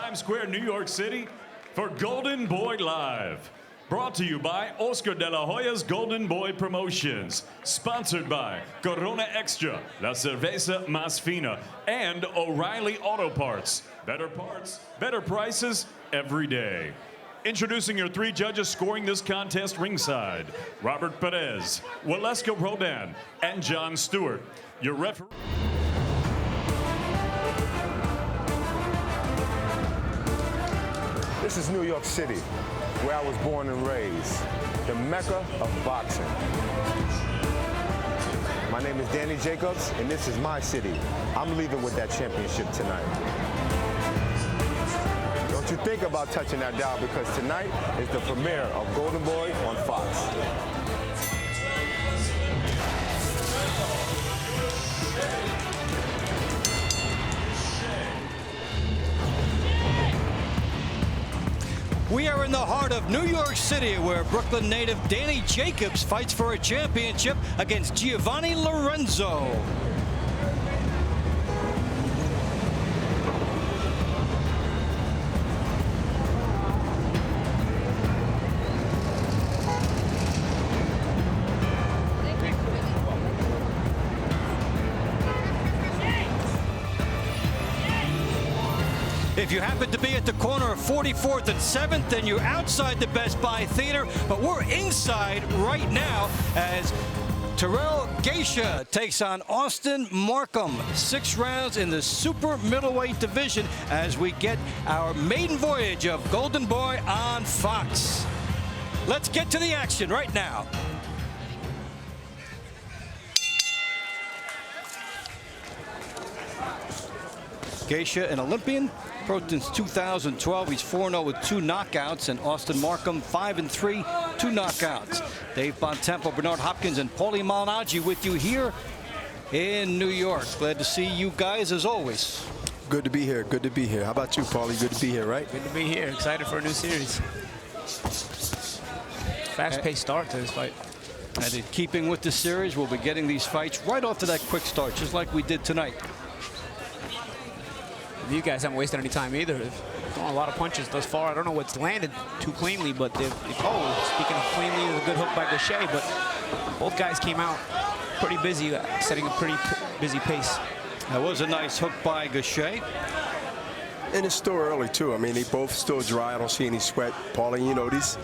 Times Square, New York City for Golden Boy Live. Brought to you by Oscar de la Hoya's Golden Boy Promotions. Sponsored by Corona Extra, La Cerveza Más Fina, and O'Reilly Auto Parts. Better parts, better prices every day. Introducing your three judges scoring this contest ringside: Robert Perez, Waleska Roldan, and John Stewart. Your referee. This is New York City, where I was born and raised, the Mecca of boxing. My name is Danny Jacobs, and this is my city. I'm leaving with that championship tonight. Don't you think about touching that dial, because tonight is the premiere of Golden Boy on Fox. We are in the heart of New York City, where Brooklyn native Danny Jacobs fights for a championship against Giovanni Lorenzo. If you happen to be at the corner of 44th and 7th, then you're outside the Best Buy Theater, but we're inside right now as Terrell Gausha takes on Austin Markham. 6 rounds in the super middleweight division as we get our maiden voyage of Golden Boy on Fox. Let's get to the action right now. Gausha, an Olympian, since 2012. He's 4-0 with 2 knockouts, and Austin Markham 5-3, 2 knockouts. Dave Bontempo, Bernard Hopkins, and Paulie Malignaggi with you here in New York. Glad to see you guys as always. Good to be here. Good to be here. How about you, Paulie? Good to be here, right? Good to be here. Excited for a new series. Fast-paced start to this fight. And in keeping with the series, we'll be getting these fights right off to that quick start, just like we did tonight. You guys haven't wasted any time either. They've thrown a lot of punches thus far. I don't know what's landed too cleanly, but speaking of cleanly, it was a good hook by Gausha, but both guys came out pretty busy, setting a pretty busy pace. That was a nice hook by Gausha. And it's still early, too. I mean, they both still dry. I don't see any sweat. Paulie, you know, these,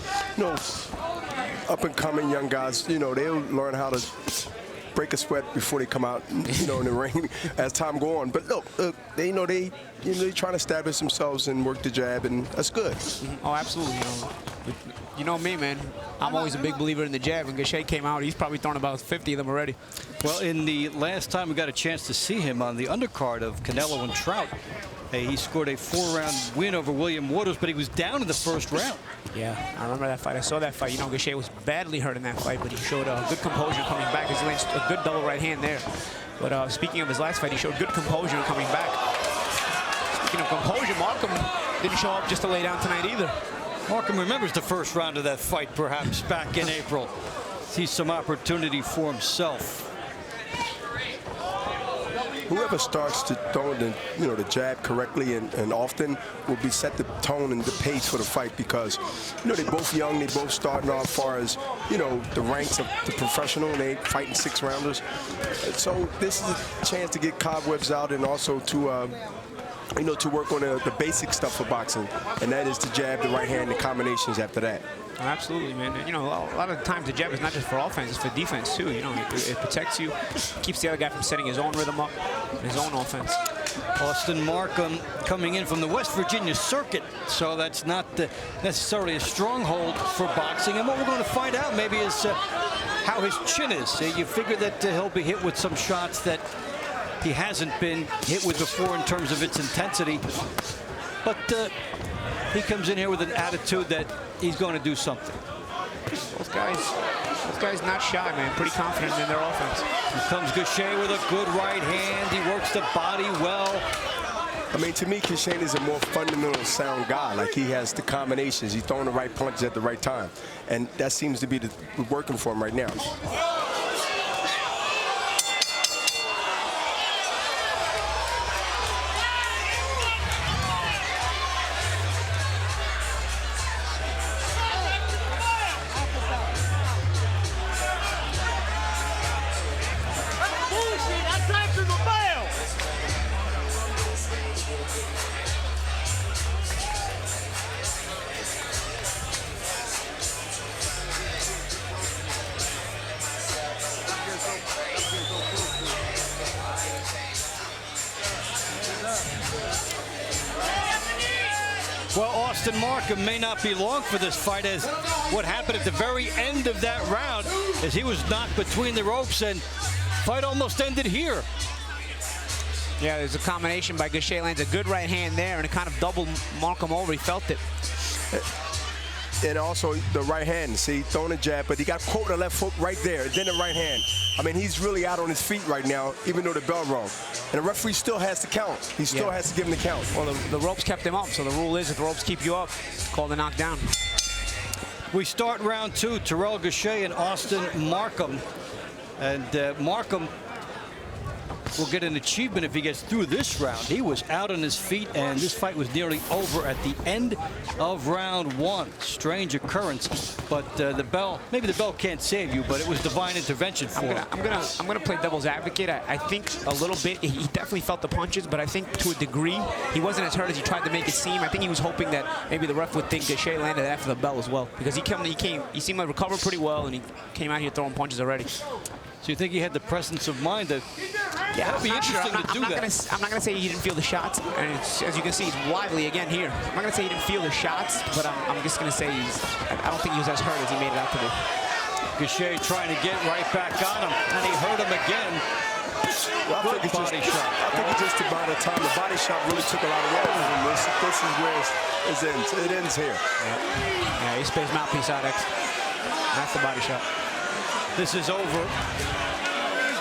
up-and-coming young guys, they'll learn how to break a sweat before they come out, in the ring as time go on. But look, they trying to establish themselves and work the jab, and that's good. Oh, absolutely. You know me, man. I'm always a big believer in the jab. When Gausha came out, he's probably thrown about 50 of them already. Well, in the last time we got a chance to see him on the undercard of Canelo and Trout, he scored a 4-round win over William Waters, but he was down in the first round. Yeah, I remember that fight. I saw that fight. Gausha was badly hurt in that fight, but he showed good composure coming back. He landed a good double right hand there. But speaking of his last fight, he showed good composure coming back. Speaking of composure, Markham didn't show up just to lay down tonight either. Markham remembers the first round of that fight, perhaps, back in April. Sees some opportunity for himself. Whoever starts to throw the jab correctly and often will be set the tone and the pace for the fight, because they're both young, they both starting off as far as the ranks of the professional, and they fighting 6-rounders. So this is a chance to get cobwebs out, and also to to work on the basic stuff for boxing, and that is to jab, the right hand, the combinations after that. Oh, absolutely, man. A lot of the times the jab is not just for offense, it's for defense too. It protects you, keeps the other guy from setting his own rhythm up, his own offense. Austin Markham coming in from the West Virginia circuit, so that's not necessarily a stronghold for boxing. And what we're going to find out maybe is how his chin is. You figure that he'll be hit with some shots that he hasn't been hit with before in terms of its intensity. But he comes in here with an attitude that he's going to do something. Those guys not shy, man. Pretty confident in their offense. Here comes Gausha with a good right hand. He works the body well. I mean, to me, Gausha is a more fundamental sound guy. Like, he has the combinations. He's throwing the right punches at the right time. And that seems to be working for him right now. Well, Austin Markham may not be long for this fight, as what happened at the very end of that round is he was knocked between the ropes and fight almost ended here. Yeah, there's a combination by Gausha. Lands a good right hand there, and it kind of doubled Markham over. He felt it. And also the right hand, see, throwing a jab, but he got caught with the left hook right there, then the right hand. I mean, he's really out on his feet right now, even though the bell rung. And the referee still has to count. He still has to give him the count. Well, the ropes kept him up, so the rule is if the ropes keep you up, call the knockdown. We start round 2, Terrell Gausha and Austin Markham. And Markham will get an achievement if he gets through this round. He was out on his feet, and this fight was nearly over at the end of round 1. Strange occurrence, but the bell, maybe the bell can't save you, but it was divine intervention for him. I'm gonna play devil's advocate. I think a little bit. He definitely felt the punches, but I think to a degree he wasn't as hurt as he tried to make it seem. I think he was hoping that maybe the ref would think Gausha landed after the bell as well, because he seemed to recover pretty well, and he came out here throwing punches already. So you think he had the presence of mind to? Yeah, it'd be interesting to do that. I'm not gonna say he didn't feel the shots, and as you can see, he's lively again here. I'm not gonna say he didn't feel the shots, but I'm just gonna say I don't think he was as hurt as he made it out to be. Gausha trying to get right back on him, and he hurt him again. Well, I think it's just about the time the body shot really took a lot of weight from him. This is where it ends. It ends here. Yeah, he spaced mouthpiece out. That's the body shot. This is over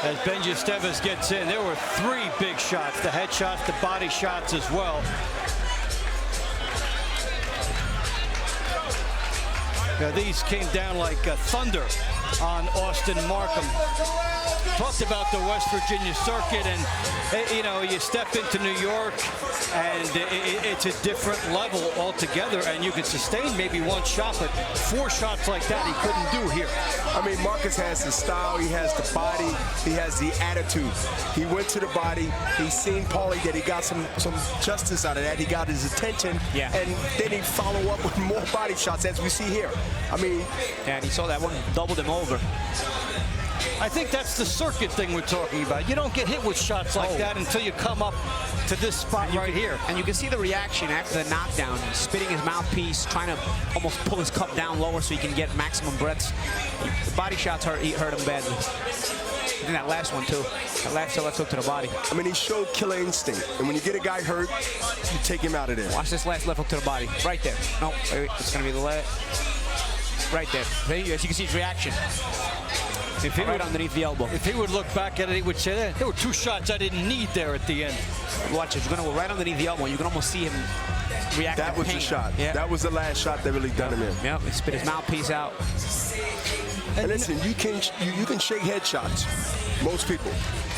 as Benji Estevez gets in. There were 3 big shots, the head shots, the body shots as well. Now, these came down like thunder on Austin Markham. Talked about the West Virginia circuit, and you know, you step into New York and it's a different level altogether, and you can sustain maybe 1 shot, but 4 shots like that he couldn't do here. I mean, Marcus has the style, he has the body, he has the attitude. He went to the body, he's seen Paulie that he got some justice out of that. He got his attention, and then he follow up with more body shots, as we see here. I mean, yeah, and he saw that one, doubled him over. I think that's the circuit thing we're talking about. You don't get hit with shots like that until you come up to this spot right here. And you can see the reaction after the knockdown. He's spitting his mouthpiece, trying to almost pull his cup down lower so he can get maximum breaths. The body shots hurt him badly. And that last one, too. That last hook to the body. I mean, he showed killer instinct. And when you get a guy hurt, you take him out of there. Watch this last left hook to the body. Right there. No, wait, it's going to be the last. Right there. As you can see his reaction. If he right underneath the elbow. If he would look back at it, he would say that there were 2 shots I didn't need there at the end. Watch it. He's going to go right underneath the elbow. You can almost see him react. That was the shot. Yeah. That was the last shot that really done him in. Yep. He spit his mouthpiece out. And listen, you can shake head shots, most people,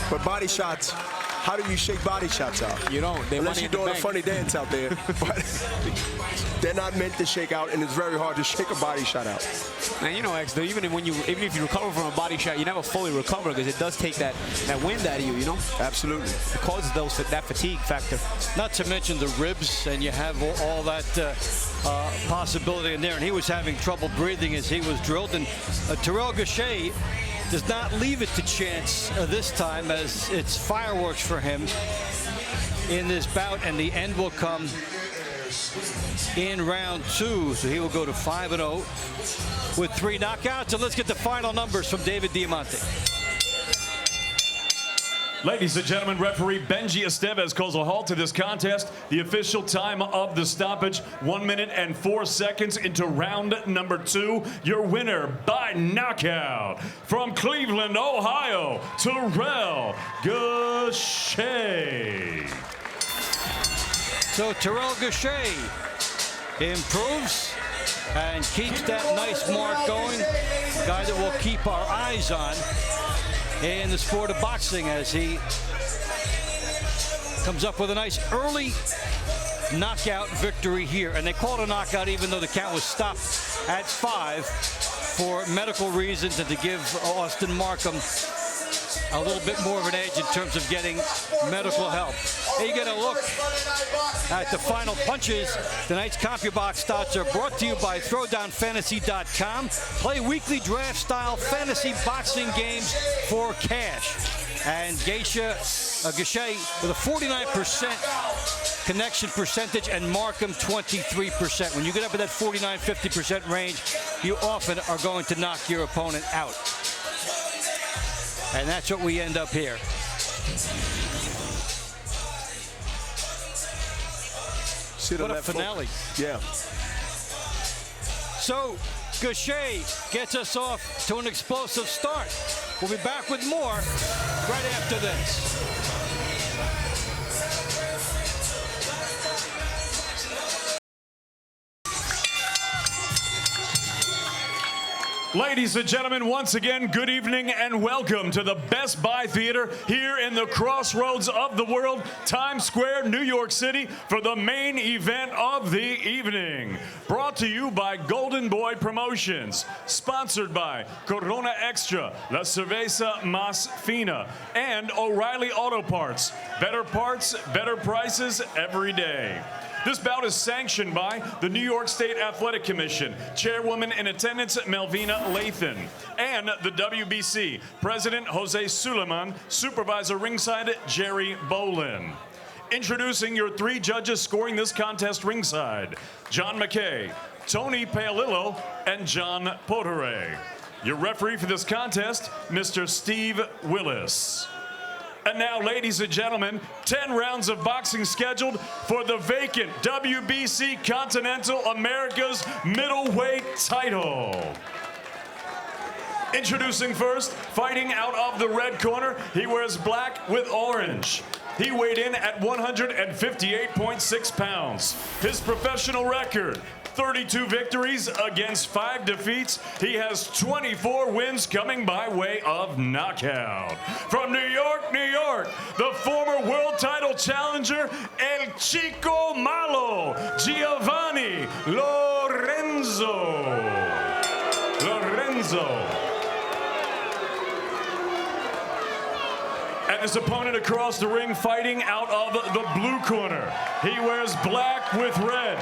but body shots. How do you shake body shots out? You don't. Unless you're doing a funny dance out there. But they're not meant to shake out, and it's very hard to shake a body shot out. And you know, X, even if you recover from a body shot, you never fully recover because it does take that wind out of you, you know? Absolutely. It causes that fatigue factor. Not to mention the ribs, and you have all that possibility in there. And he was having trouble breathing as he was drilled. And Terrell Gausha does not leave it to chance this time, as it's fireworks for him in this bout, and the end will come in round 2. So he will go to 5-0 with 3 knockouts. And let's get the final numbers from David Diamante. Ladies and gentlemen, referee Benji Estevez calls a halt to this contest. The official time of the stoppage, 1 minute and 4 seconds into round number 2. Your winner by knockout from Cleveland, Ohio, Terrell Gausha. So Terrell Gausha improves and keeps that nice mark going. Guy that we'll keep our eyes on in the sport of boxing as he comes up with a nice early knockout victory here. And they called a knockout even though the count was stopped at 5 for medical reasons and to give Austin Markham a little bit more of an edge in terms of getting medical help. Hey, you get a look at the final punches. Tonight's CompuBox stats are brought to you by ThrowdownFantasy.com. Play weekly draft-style fantasy boxing games for cash. And Gaethje with a 49% connection percentage, and Markham 23%. When you get up in that 49-50% range, you often are going to knock your opponent out. And that's what we end up here. What a finale. Yeah. So, Gaethje gets us off to an explosive start. We'll be back with more right after this. Ladies and gentlemen, once again, good evening and welcome to the Best Buy Theater here in the crossroads of the world, Times Square, New York City, for the main event of the evening. Brought to you by Golden Boy Promotions, sponsored by Corona Extra, La Cerveza Más Fina, and O'Reilly Auto Parts. Better parts, better prices every day. This bout is sanctioned by the New York State Athletic Commission, Chairwoman in attendance Melvina Lathan, and the WBC, President Jose Suleiman, Supervisor ringside Jerry Bolin. Introducing your three judges scoring this contest ringside, John McKay, Tony Paolillo, and John Potere. Your referee for this contest, Mr. Steve Willis. And now, ladies and gentlemen, 10 rounds of boxing scheduled for the vacant WBC Continental America's middleweight title. Introducing first, fighting out of the red corner, he wears black with orange. He weighed in at 158.6 pounds. His professional record, 32 victories against 5 defeats. He has 24 wins coming by way of knockout. From New York, New York, the former world title challenger, El Chico Malo, Giovanni Lorenzo. And his opponent across the ring, fighting out of the blue corner. He wears black with red.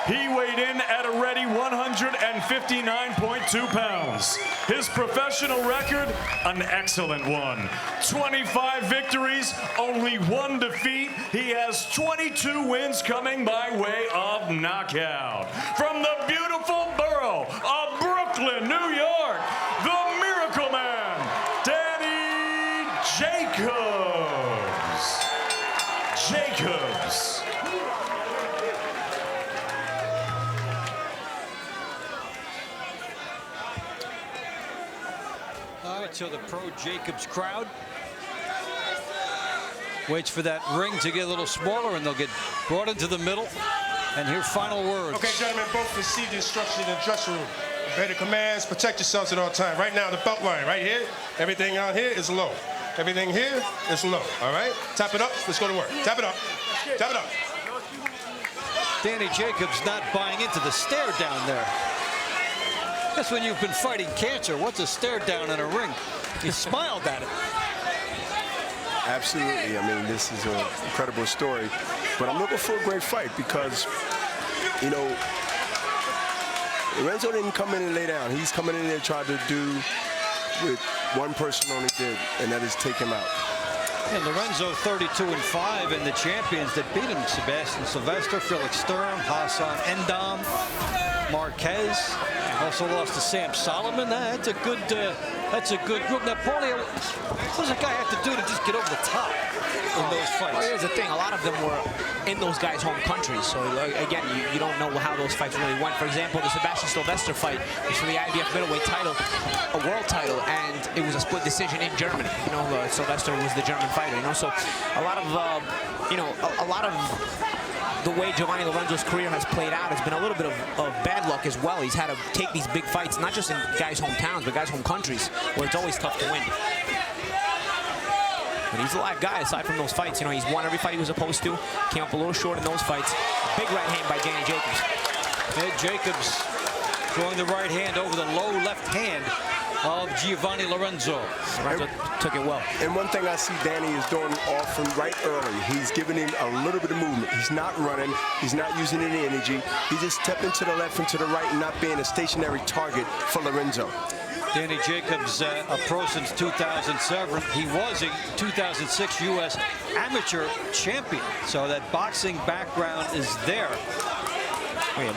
He weighed in at a ready 159.2 pounds. His professional record, an excellent one. 25 victories, only 1 defeat. He has 22 wins coming by way of knockout. From the beautiful borough of Brooklyn, New York, the Miracle Man, Danny Jacobs. So the pro Jacobs crowd waits for that ring to get a little smaller, and they'll get brought into the middle and hear final words. Okay, gentlemen, both receive the instruction in the dressing room. Obey the commands, protect yourselves at all times. Right now, the belt line right here, everything out here is low. Everything here is low, all right? Tap it up, let's go to work. Tap it up, tap it up. Danny Jacobs not buying into the stare down there. That's when you've been fighting cancer. What's a stare down in a ring? He smiled at it. Absolutely. I mean, this is an incredible story. But I'm looking for a great fight because, you know, Lorenzo didn't come in and lay down. He's coming in there and trying to do what one person only did, and that is take him out. And Lorenzo 32-5, and the champions that beat him, Sebastian Sylvester, Felix Sturm, Hassan Endam, Marquez. Also lost to Sam Solomon. That's a good group. Now, Paulie, what does a guy have to do to just get over the top in those fights? Well, here's the thing. A lot of them were in those guys' home countries. So, again, you don't know how those fights really went. For example, the Sebastian Sylvester fight was for the IBF middleweight title, a world title, and it was a split decision in Germany. You know, Sylvester was the German fighter, you know. So a lot of, a lot of the way Giovanni Lorenzo's career has played out has been a little bit of bad luck as well. He's had to take these big fights, not just in guys' hometowns, but guys' home countries, where it's always tough to win. But he's a live guy aside from those fights. You know, he's won every fight he was supposed to. Came up a little short in those fights. Big right hand by Danny Jacobs. Ed Jacobs throwing the right hand over the low left hand of Giovanni Lorenzo. Lorenzo took it well. And one thing I see Danny is doing often right early, he's giving him a little bit of movement. He's not running. He's not using any energy. He's just stepping to the left and to the right and not being a stationary target for Lorenzo. Danny Jacobs, a pro since 2007. He was a 2006 U.S. amateur champion, so that boxing background is there. Oh, yeah,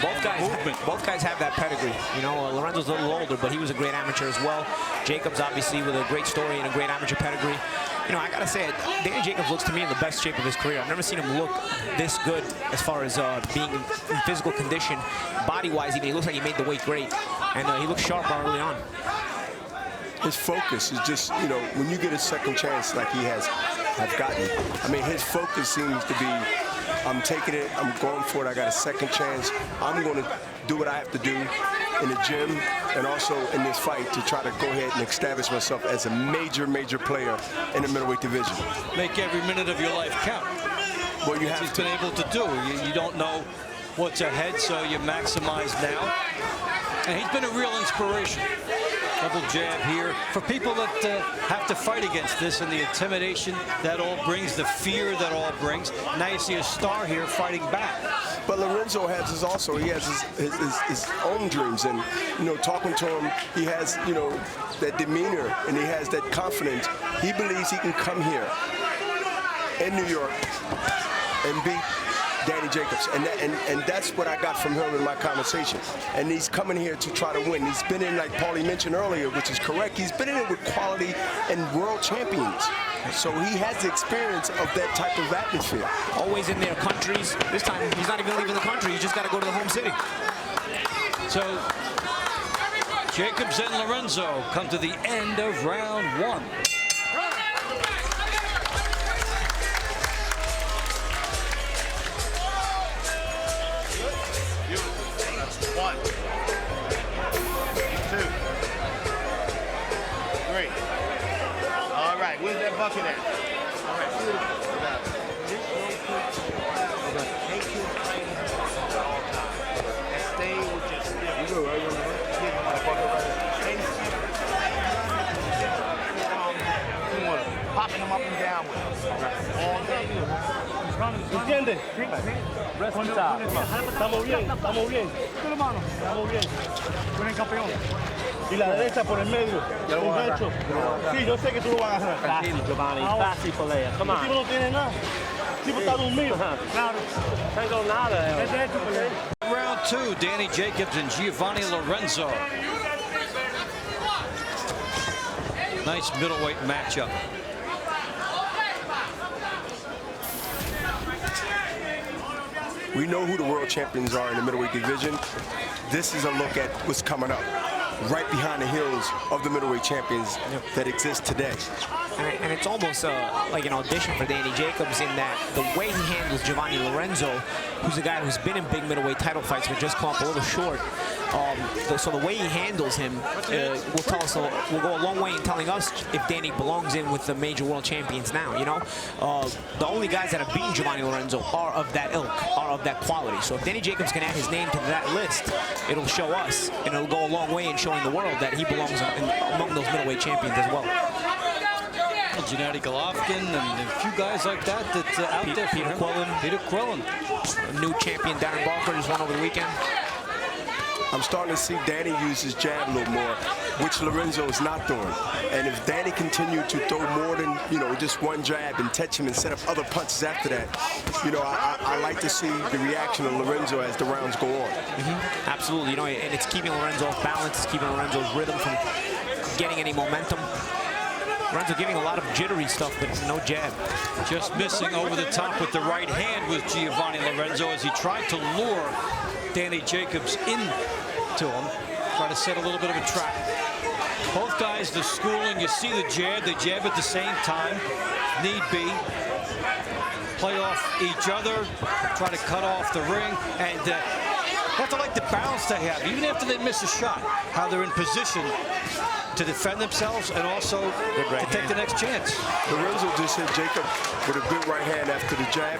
both guys have that pedigree. You know, Lorenzo's a little older, but he was a great amateur as well. Jacobs, obviously, with a great story and a great amateur pedigree. You know, I gotta say, Danny Jacobs looks to me in the best shape of his career. I've never seen him look this good as far as being in physical condition, body-wise. Even he looks like he made the weight great, and he looks sharp early on. His focus is just, you know, when you get a second chance like he have gotten. I mean, his focus seems to be, I'm taking it, I'm going for it, I got a second chance. I'm going to do what I have to do in the gym and also in this fight to try to go ahead and establish myself as a major, major player in the middleweight division. Make every minute of your life count. Well, you have He's to. been able to do. You don't know what's ahead, so you maximize now. And he's been a real inspiration. Double jab here for people that have to fight against this and the intimidation that all brings, the fear that all brings. Now you see a star here fighting back. But Lorenzo has he has his own dreams, and you know, talking to him, he has, you know, that demeanor and he has that confidence. He believes he can come here in New York and beat Danny Jacobs, and that's what I got from him in my conversation. And he's coming here to try to win. He's been in, like Paulie mentioned earlier, which is correct, he's been in it with quality and world champions. So he has the experience of that type of atmosphere. Always in their countries. This time, he's not even leaving the country. He's just got to go to the home city. So Jacobs and Lorenzo come to the end of round one. One, two, three. All right, where's that bucket at? All right, beautiful. Take your training at all times and stay with your skill. You go right on the popping them up and down with us. All day. ¿Entiendes? Responsable. Estamos bien, estamos bien. Estamos bien. Tú eres campeón. Y la derecha por el medio. Un gancho. Sí, yo sé que tú lo vas a agarrar. Tranquilo, Giovanni. Fácil pelea. Come on. El tipo no tiene nada. El tipo está dormido. Claro. Tengo nada. Es derecho pelea. Round two, Danny Jacobs and Giovanni Lorenzo. Nice middleweight matchup. We know who the world champions are in the middleweight division. This is a look at what's coming up, right behind the heels of the middleweight champions that exist today. And it's almost like an audition for Danny Jacobs in that the way he handles Giovanni Lorenzo, who's a guy who's been in big middleweight title fights but just come up a little short. So the way he handles him will go a long way in telling us if Danny belongs in with the major world champions now. You know, the only guys that have beaten Giovanni Lorenzo are of that ilk, are of that quality. So if Danny Jacobs can add his name to that list, it'll show us, and it'll go a long way in showing the world that he belongs among those middleweight champions as well. Gennady Golovkin and a few guys like that out there. Peter Quillen. Peter Quillen. A new champion, Darren Barker, just won over the weekend. I'm starting to see Danny use his jab a little more, which Lorenzo is not doing. And if Danny continued to throw more than, you know, just one jab and touch him and set up other punches after that, you know, I like to see the reaction of Lorenzo as the rounds go on. Absolutely, you know, and it's keeping Lorenzo off balance, it's keeping Lorenzo's rhythm from getting any momentum. Lorenzo giving a lot of jittery stuff, but no jab. Just missing over the top with the right hand with Giovanni Lorenzo as he tried to lure Danny Jacobs into him. Try to set a little bit of a trap. Both guys, the schooling, you see the jab, they jab at the same time, need be. Play off each other, try to cut off the ring, and have to like the balance they have, even after they miss a shot, how they're in position to defend themselves and also to take the next chance. Lorenzo just hit Jacob with a good right hand after the jab,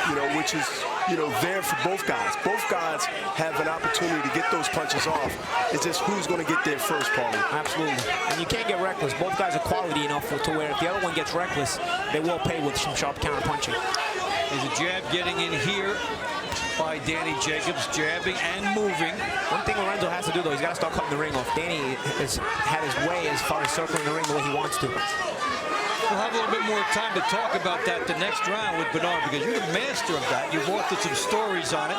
you know, which is, you know, there for both guys. Both guys have an opportunity to get those punches off. It's just who's going to get there first, Paulie. Absolutely. And you can't get reckless. Both guys are quality enough to where if the other one gets reckless, they will pay with some sharp counter punching. There's a jab getting in here by Danny Jacobs, jabbing and moving. One thing Lorenzo has to do, though, he's got to start cutting the ring off. Danny has had his way as far as circling the ring the way he wants to. We'll have a little bit more time to talk about that the next round with Bernard, because you're the master of that. You've authored some stories on it.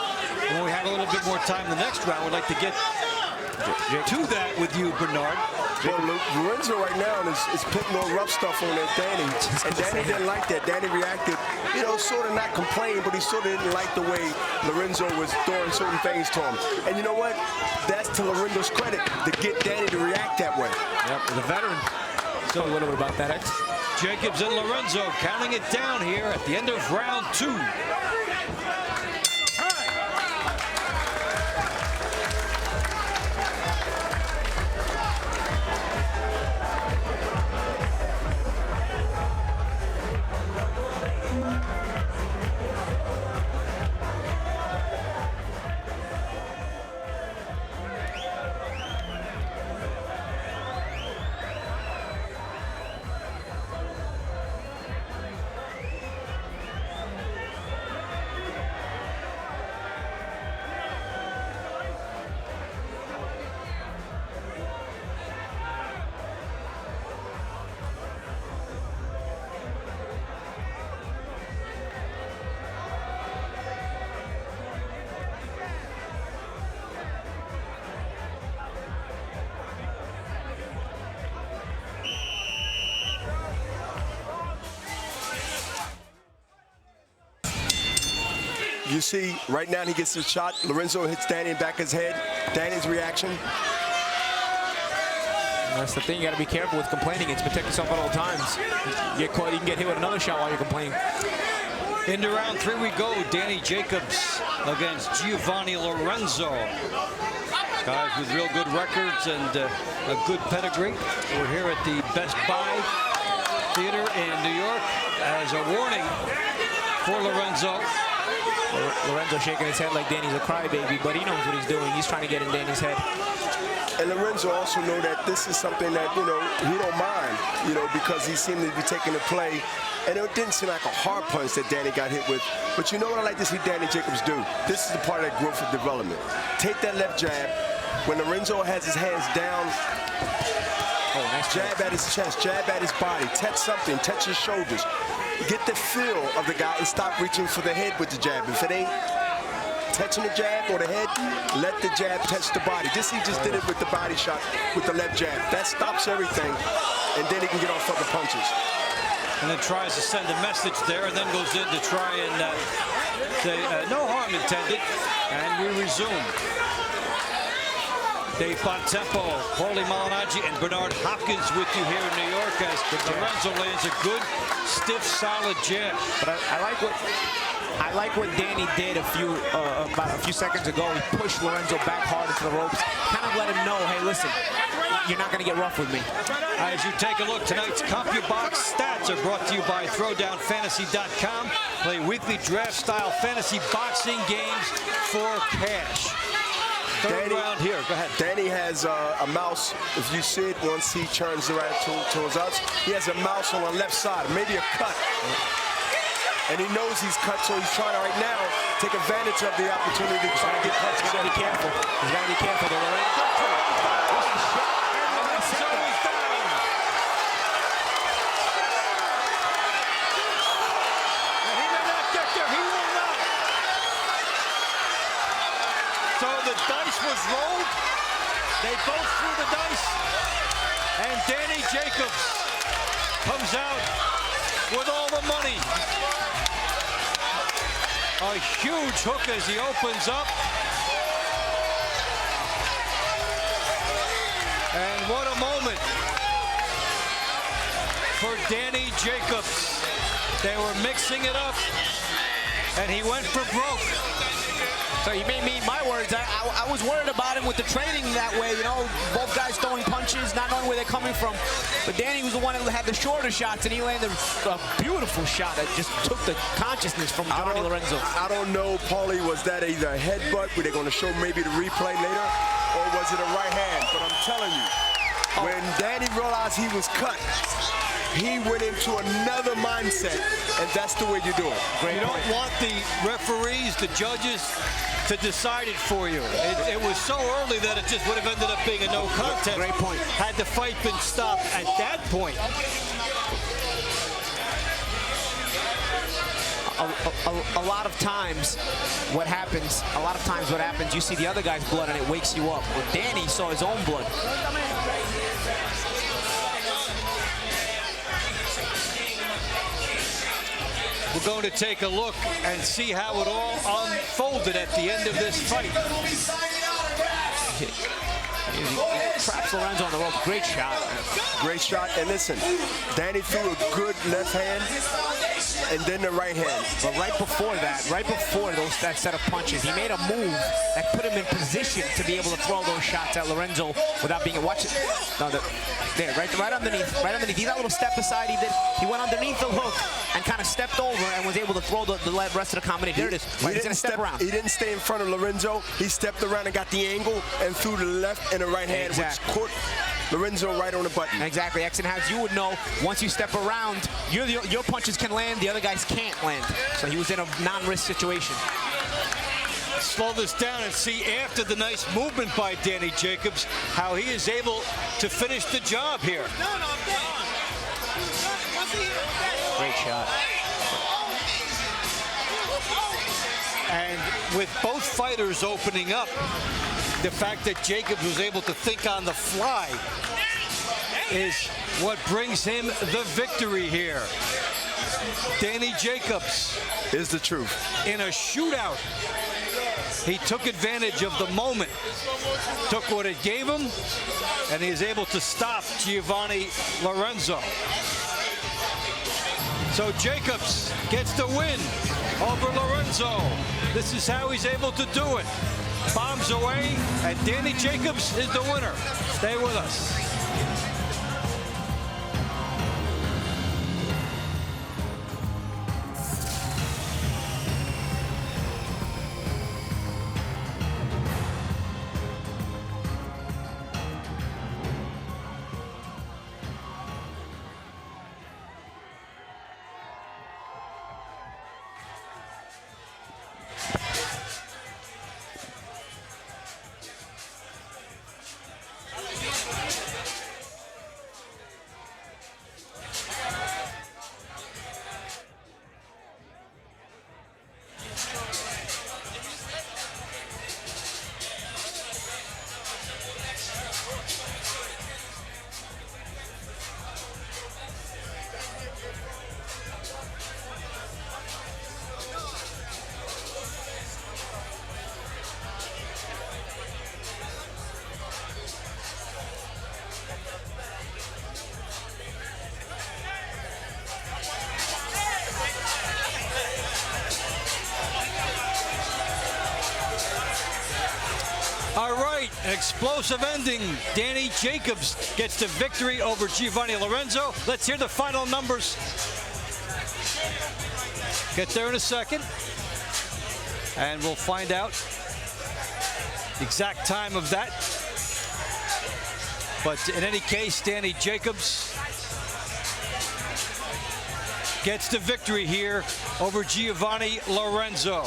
And when we have a little bit more time the next round, we'd like to get to that with you, Bernard. Well, Lorenzo right now is putting more rough stuff on that Danny, and Danny didn't like that. Danny reacted, you know, sort of not complaining, but he sort of didn't like the way Lorenzo was doing certain things to him. And you know what? That's to Lorenzo's credit to get Danny to react that way. Yep, the veteran. Tell me a little bit about that, X. Jacobs and Lorenzo counting it down here at the end of round 2. You see, right now he gets a shot. Lorenzo hits Danny in the back of his head. Danny's reaction. That's the thing, you got to be careful with complaining. It's protect yourself at all times. You get caught, you can get hit with another shot while you're complaining. Into round 3 we go. Danny Jacobs against Giovanni Lorenzo. Guys with real good records and a good pedigree. We're here at the Best Buy Theater in New York as a warning for Lorenzo. Lorenzo shaking his head like Danny's a crybaby, but he knows what he's doing. He's trying to get in Danny's head. And Lorenzo also know that this is something that, you know, he don't mind, you know, because he seemed to be taking the play. And it didn't seem like a hard punch that Danny got hit with. But you know what I like to see Danny Jacobs do? This is the part of that growth and development. Take that left jab. When Lorenzo has his hands down, nice jab at his chest, jab at his body, touch something, touch his shoulders. Get the feel of the guy and stop reaching for the head with the jab. If it ain't touching the jab or the head, let the jab touch the body. He just did it with the body shot with the left jab. That stops everything, and then he can get off other punches. And then tries to send a message there, and then goes in to try and say no harm intended. And we resume. Dave Bontempo, Paulie Malignaggi, and Bernard Hopkins with you here in New York as Lorenzo lands a good, stiff, solid jab. But I like what Danny did about a few seconds ago. He pushed Lorenzo back hard into the ropes, kind of let him know, hey, listen, you're not going to get rough with me. As you take a look, tonight's CompuBox stats are brought to you by ThrowdownFantasy.com. Play weekly draft-style fantasy boxing games for cash. Third round here. Go ahead. Danny has a mouse. If you see it, once he turns around towards us, he has a mouse on the left side, maybe a cut. And he knows he's cut, so he's trying to right now take advantage of the opportunity to try to get punches. He's got to be careful. He's got to be careful. So the dice was rolled. They both threw the dice. And Danny Jacobs comes out with all the money. A huge hook as he opens up. And what a moment for Danny Jacobs. They were mixing it up, and he went for broke. So you made me my words. I was worried about him with the training that way, you know, both guys throwing punches, not knowing where they're coming from. But Danny was the one that had the shorter shots, and he landed a beautiful shot that just took the consciousness from Johnny Lorenzo. I don't know, Paulie, was that either a headbutt, where they're going to show maybe the replay later, or was it a right hand? But I'm telling you, when Danny realized he was cut, he went into another mindset, and that's the way you do it. You don't want the referees, the judges, to decide it for you. It was so early that it just would have ended up being a no contest. Great point. Had the fight been stopped at that point. A lot of times what happens, you see the other guy's blood and it wakes you up. Well, Danny saw his own blood. We're going to take a look and see how it all unfolded at the end of this fight. He traps Lorenzo on the rope. Great shot. Great shot. And listen, Danny threw a good left hand and then the right hand. But right before that set of punches, he made a move that put him in position to be able to throw those shots at Lorenzo without being watch it. No, there, right underneath. He got a little step aside. He went underneath the hook and kind of stepped over and was able to throw the rest of the combination. There it is. Right, he's gonna step around. He didn't stay in front of Lorenzo. He stepped around and got the angle and threw the left and the right hand, which caught Lorenzo right on the button. Exactly, X, and as you would know, once you step around, your punches can land, the other guys can't land. So he was in a non-risk situation. Slow this down and see after the nice movement by Danny Jacobs how he is able to finish the job here. Great shot. And with both fighters opening up, the fact that Jacobs was able to think on the fly is what brings him the victory here. Danny Jacobs is the truth. In a shootout, he took advantage of the moment, took what it gave him, and he is able to stop Giovanni Lorenzo. So Jacobs gets the win over Lorenzo. This is how he's able to do it. Bombs away, and Danny Jacobs is the winner. Stay with us. All right, an explosive ending. Danny Jacobs gets the victory over Giovanni Lorenzo. Let's hear the final numbers. Get there in a second. And we'll find out the exact time of that. But in any case, Danny Jacobs gets the victory here over Giovanni Lorenzo.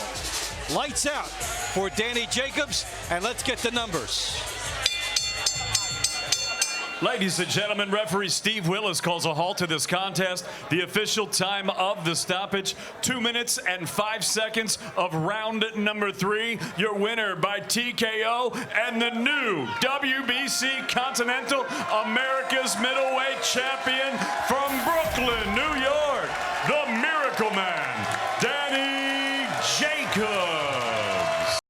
Lights out for Danny Jacobs, and let's get the numbers. Ladies and gentlemen, referee Steve Willis calls a halt to this contest. The official time of the stoppage, 2 minutes and 5 seconds of round number 3. Your winner by TKO and the new WBC Continental America's Middleweight Champion for